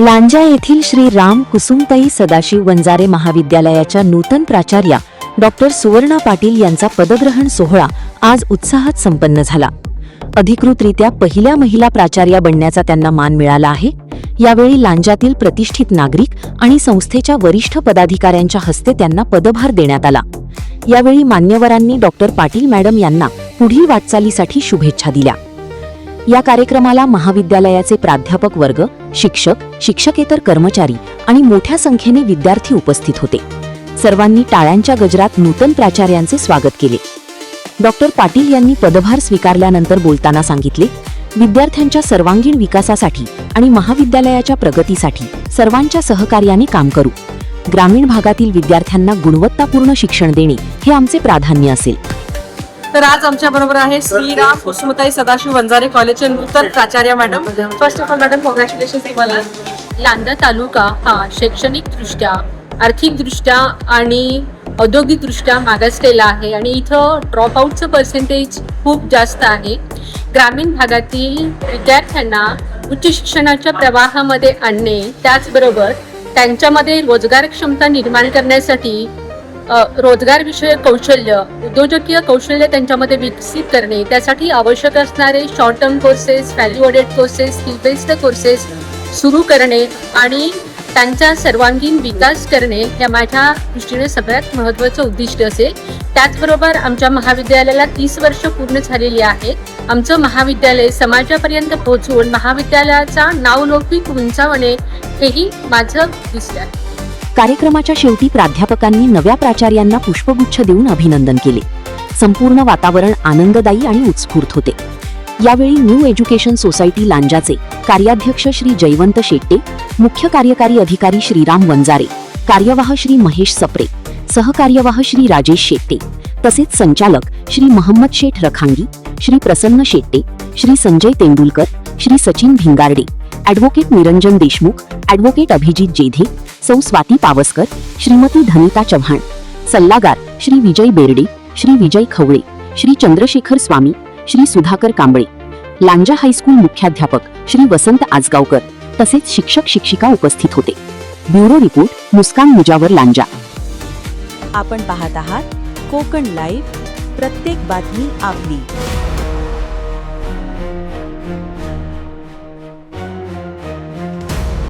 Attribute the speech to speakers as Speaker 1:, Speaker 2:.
Speaker 1: लांजा येथील श्री राम कुसुमताई सदाशिव वंजारे महाविद्यालयाच्या नूतन प्राचार्या डॉक्टर सुवर्णा पाटील यांचा पदग्रहण सोहळा आज उत्साहात संपन्न झाला। अधिकृतरित्या पहिल्या महिला प्राचार्या बनण्याचा त्यांना मान मिळाला आहे। यावेळी लांजातील प्रतिष्ठित नागरिक आणि संस्थेच्या वरिष्ठ पदाधिकाऱ्यांच्या हस्ते त्यांना पदभार देण्यात आला। यावेळी मान्यवरांनी डॉक्टर पाटील मॅडम यांना पुढील वाटचालीसाठी शुभेच्छा दिल्या। या कार्यक्रमाला महाविद्यालयाचे प्राध्यापक वर्ग, शिक्षक, शिक्षकेतर कर्मचारी आणि मोठ्या संख्येने विद्यार्थी उपस्थित होते। सर्वांनी टाळ्यांच्या गजरात नूतन प्राचार्यांचे स्वागत केले। डॉक्टर पाटील यांनी पदभार स्वीकारल्यानंतर बोलताना सांगितले, विद्यार्थ्यांच्या सर्वांगीण विकासासाठी आणि महाविद्यालयाच्या प्रगतीसाठी सर्वांच्या सहकार्याने काम करू। ग्रामीण भागातील विद्यार्थ्यांना गुणवत्तापूर्ण शिक्षण देणे हे आमचे प्राधान्य असेल।
Speaker 2: तर आज आमच्या बरोबर आहे श्री राम कुसुमताई सदाशिव वंजारे कॉलेजचे नूतन प्राचार्य madam. First of all madam, congratulation तुम्हाला।
Speaker 3: लांजा तालुका हा शैक्षणिकदृष्ट्या, आर्थिकदृष्ट्या आणि औद्योगिकदृष्ट्या मागासलेला आहे आणि इथं ड्रॉपआउटचं पर्सेंटेज खूप जास्त आहे। ग्रामीण भागातील विद्यार्थ्यांना उच्च शिक्षणाच्या प्रवाहामध्ये आणणे, त्याचबरोबर त्यांच्यामध्ये रोजगार क्षमता निर्माण करण्यासाठी रोजगार विषयक कौशल्य, उद्योजकीय कौशल्य त्यांच्यामध्ये विकसित करणे, त्यासाठी आवश्यक असणारे short term courses, value added courses, skill based courses सुरू करणे आणि त्यांचा सर्वांगीण विकास करणे हे माझ्या दृष्टीने सगळ्यात महत्त्वाचं उद्दिष्ट असेल। त्याचबरोबर आमच्या महाविद्यालयाला 30 वर्ष पूर्ण झालेली आहेत। आमचं महाविद्यालय समाजापर्यंत पोहोचवून महाविद्यालयाचा नावलौकिक उंचावणे हेही माझं उद्दिष्ट आहे।
Speaker 1: कार्यक्रमाच्या शेवटी प्राध्यापकांनी नव्या प्राचार्यांना पुष्पगुच्छ देऊन अभिनंदन केले। संपूर्ण वातावरण आनंददायी आणि उत्स्फूर्त होते। यावेळी न्यू एज्युकेशन सोसायटी लांजाचे कार्याध्यक्ष श्री जयवंत शेट्टे, मुख्य कार्यकारी अधिकारी श्रीराम वंजारे, कार्यवाह श्री महेश सप्रे, सहकार्यवाह श्री राजेश शेट्टे, तसेच संचालक श्री महम्मद शेठ रखांगी, श्री प्रसन्न शेट्टे, श्री संजय तेंडुलकर, श्री सचिन भिंगारडे, ॲडव्होकेट निरंजन देशमुख, ॲडव्होकेट अभिजित जेधे, सौ स्वाती पावसकर, श्रीमती धनिता चव्हाण, सल्लागार श्री विजय बेर्डे, श्री विजय खवळे, श्री चंद्रशेखर स्वामी, श्री सुधाकर कांबळे, लांजा हायस्कूल मुख्याध्यापक श्री वसंत आजगावकर, तसेच शिक्षक शिक्षिका उपस्थित होते। ब्युरो रिपोर्ट, मुस्कान मुजावर, लांजा।
Speaker 4: आपण पाहत आहात कोकण लाईव्ह, प्रत्येक बातमी आपली।